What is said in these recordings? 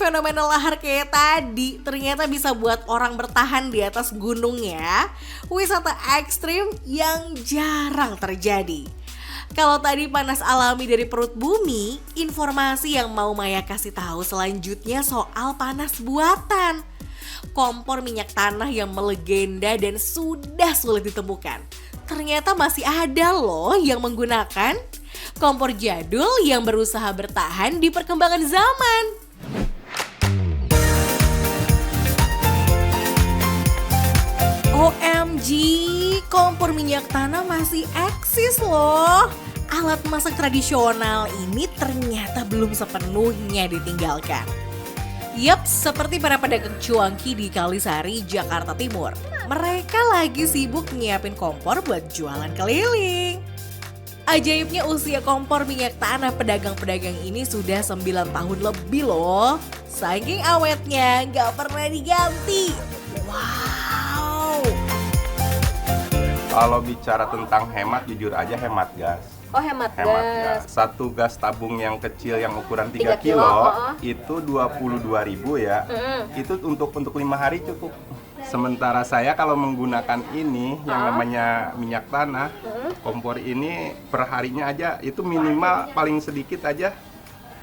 fenomena lahar kayak tadi ternyata bisa buat orang bertahan di atas gunung ya. Wisata ekstrim yang jarang terjadi. Kalau tadi panas alami dari perut bumi, informasi yang mau Maya kasih tahu selanjutnya soal panas buatan. Kompor minyak tanah yang melegenda dan sudah sulit ditemukan. Ternyata masih ada loh yang menggunakan kompor jadul yang berusaha bertahan di perkembangan zaman. OMG, kompor minyak tanah masih eksis loh. Alat masak tradisional ini ternyata belum sepenuhnya ditinggalkan. Yap, seperti para pedagang cuanki di Kalisari, Jakarta Timur. Mereka lagi sibuk nyiapin kompor buat jualan keliling. Ajaibnya usia kompor minyak tanah pedagang-pedagang ini sudah 9 tahun lebih loh. Saking awetnya, gak pernah diganti. Wow. Kalau bicara tentang hemat, jujur aja hemat gas. Oh hemat gas. Satu gas tabung yang kecil yang ukuran 3 kilo itu 22.000 ya. Itu untuk 5 hari cukup. Sementara saya kalau menggunakan ini yang namanya minyak tanah, kompor ini per harinya aja itu minimal paling sedikit aja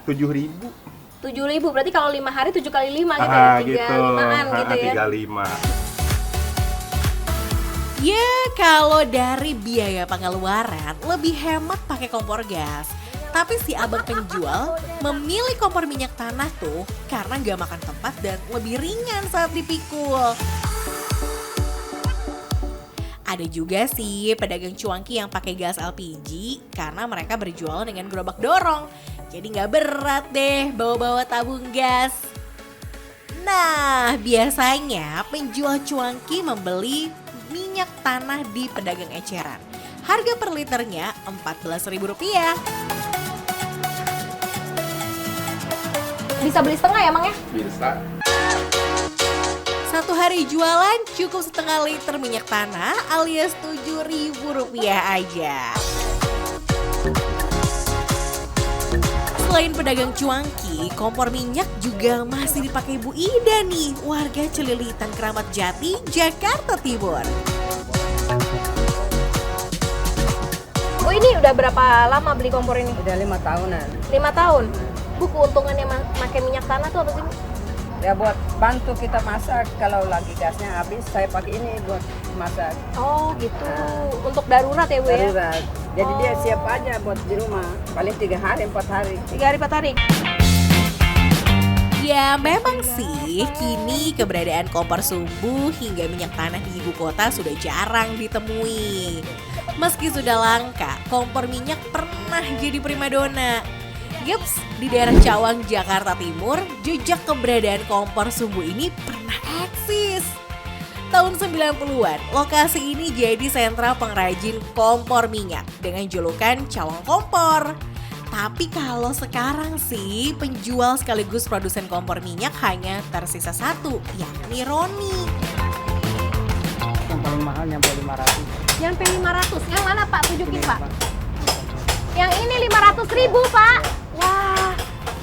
7.000. 7.000 berarti kalau 5 hari 7 kali 5 gitu ya. 35-an gitu ya. 35. Ya, kalau dari biaya pengeluaran lebih hemat pakai kompor gas. Tapi si abang penjual memilih kompor minyak tanah tuh karena gak makan tempat dan lebih ringan saat dipikul. Ada juga sih pedagang cuanki yang pakai gas LPG karena mereka berjualan dengan gerobak dorong. Jadi gak berat deh bawa-bawa tabung gas. Nah, biasanya penjual cuanki membeli minyak tanah di pedagang eceran. Harga per liternya Rp14.000. Bisa beli setengah ya Mang ya? Bisa. Satu hari jualan cukup setengah liter minyak tanah alias Rp7.000 aja. Selain pedagang cuanki, kompor minyak juga masih dipakai Bu Ida nih, warga Celilitan Keramat Jati, Jakarta Timur. Oh ini udah berapa lama beli kompor ini? Udah 5 tahunan. 5 tahun? Bu, keuntungannya pakai minyak tanah tuh apa sih? Ya buat bantu kita masak, kalau lagi gasnya habis saya pakai ini buat masak. Oh gitu, untuk darurat ya Bu ya? Darurat. Jadi dia siap aja buat di rumah, paling 3 hari 4 hari. 3 hari 4 hari? Ya memang sih, kini keberadaan kompor sumbu hingga minyak tanah di ibu kota sudah jarang ditemui. Meski sudah langka, kompor minyak pernah jadi primadona. Yups, di daerah Cawang, Jakarta Timur, jejak keberadaan kompor sumbu ini pernah eksis. Tahun 90-an, lokasi ini jadi sentra pengrajin kompor minyak dengan julukan Cawang Kompor. Tapi kalau sekarang sih, penjual sekaligus produsen kompor minyak hanya tersisa satu, yakni Roni. Yang paling mahal nyampe 500. Nyampe 500, yang mana Pak? Tunjukin Pak. Yang ini 500.000 Pak. Wah,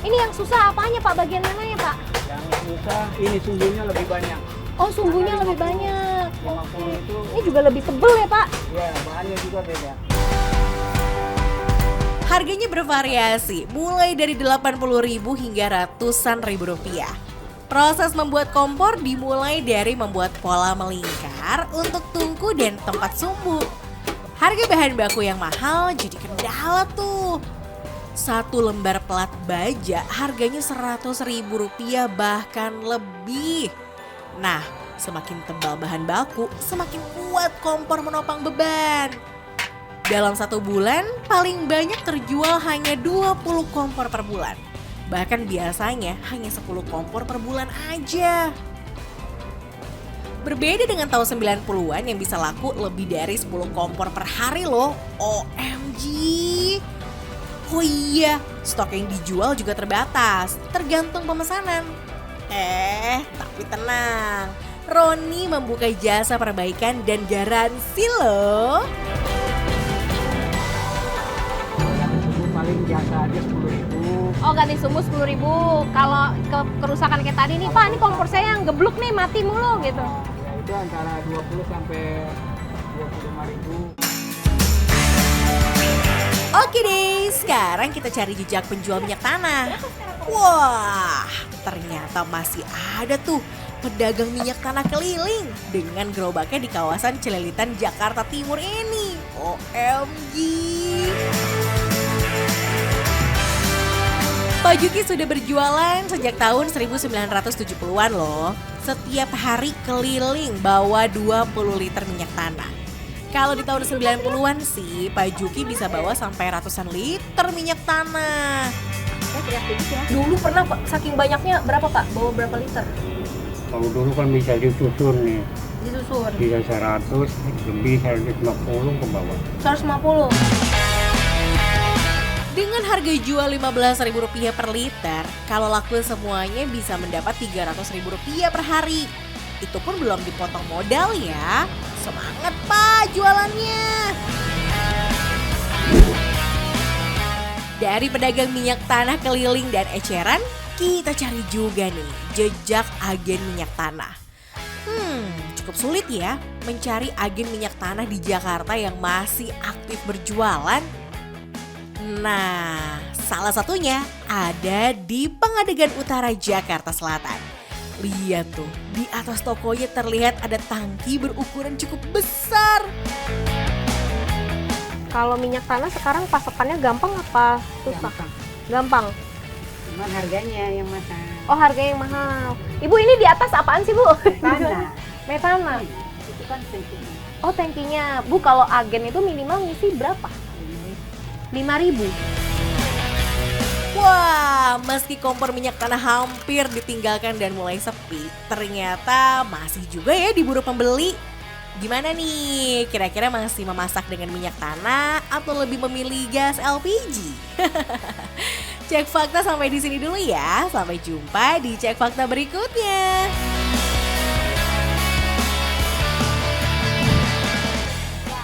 ini yang susah apanya Pak? Bagian mananya Pak? Yang susah ini sumbunya lebih banyak. Oh sumbunya lebih banyak. 50 itu Ini juga lebih tebel ya Pak? ya bahannya juga beda. Harganya bervariasi, mulai dari 80.000 hingga ratusan ribu rupiah. Proses membuat kompor dimulai dari membuat pola melingkar untuk tungku dan tempat sumbu. Harga bahan baku yang mahal jadi kendala tuh. Satu lembar plat baja harganya Rp100.000 bahkan lebih. Nah, semakin tebal bahan baku, semakin kuat kompor menopang beban. Dalam 1 bulan, paling banyak terjual hanya 20 kompor per bulan. Bahkan biasanya hanya 10 kompor per bulan aja. Berbeda dengan tahun 90-an yang bisa laku lebih dari 10 kompor per hari loh. OMG. Oh iya, stok yang dijual juga terbatas, tergantung pemesanan. Tapi tenang, Roni membuka jasa perbaikan dan garansi loh. Paling jasa aja 10.000. Oh, ganti sumbu 10.000. Kalau kerusakan kayak tadi nih, Pak, ini kompor saya yang gebluk nih, mati mulu gitu. Ya, itu antara 20 sampai 25.000. Oke deh, sekarang kita cari jejak penjual minyak tanah. Wah, ternyata masih ada tuh pedagang minyak tanah keliling dengan gerobaknya di kawasan Celilitan, Jakarta Timur ini. OMG. Pak Juki sudah berjualan sejak tahun 1970-an loh. Setiap hari keliling bawa 20 liter minyak tanah. Kalau di tahun 90-an sih, Pak Juki bisa bawa sampai ratusan liter minyak tanah. Dulu pernah Pak, saking banyaknya berapa Pak? Bawa berapa liter? Kalau dulu kan bisa disusun nih, Disusun. bisa 100, lebih 150 ke bawah. 150. Dengan harga jual Rp15.000 per liter, kalau laku semuanya bisa mendapat Rp300.000 per hari. Itu pun belum dipotong modal ya. Semangat Pak jualannya. Dari pedagang minyak tanah keliling dan eceran, kita cari juga nih jejak agen minyak tanah. Cukup sulit ya mencari agen minyak tanah di Jakarta yang masih aktif berjualan. Nah, salah satunya ada di Pengadegan Utara, Jakarta Selatan. Lihat tuh, di atas tokonya terlihat ada tangki berukuran cukup besar. Kalau minyak tanah sekarang pasokannya gampang apa susah? Gampang. Cuman harganya yang mahal. Oh, harganya yang mahal. Ibu, ini di atas apaan sih, Bu? Tanah. Metana. Itu kan pentingnya. Oh, tankinya. Bu, kalau agen itu minimal ngisi berapa? 5.000. Wah, meski kompor minyak tanah hampir ditinggalkan dan mulai sepi, ternyata masih juga ya diburu pembeli. Gimana nih, kira-kira masih memasak dengan minyak tanah atau lebih memilih gas LPG? Cek fakta sampai di sini dulu ya. Sampai jumpa di Cek Fakta berikutnya.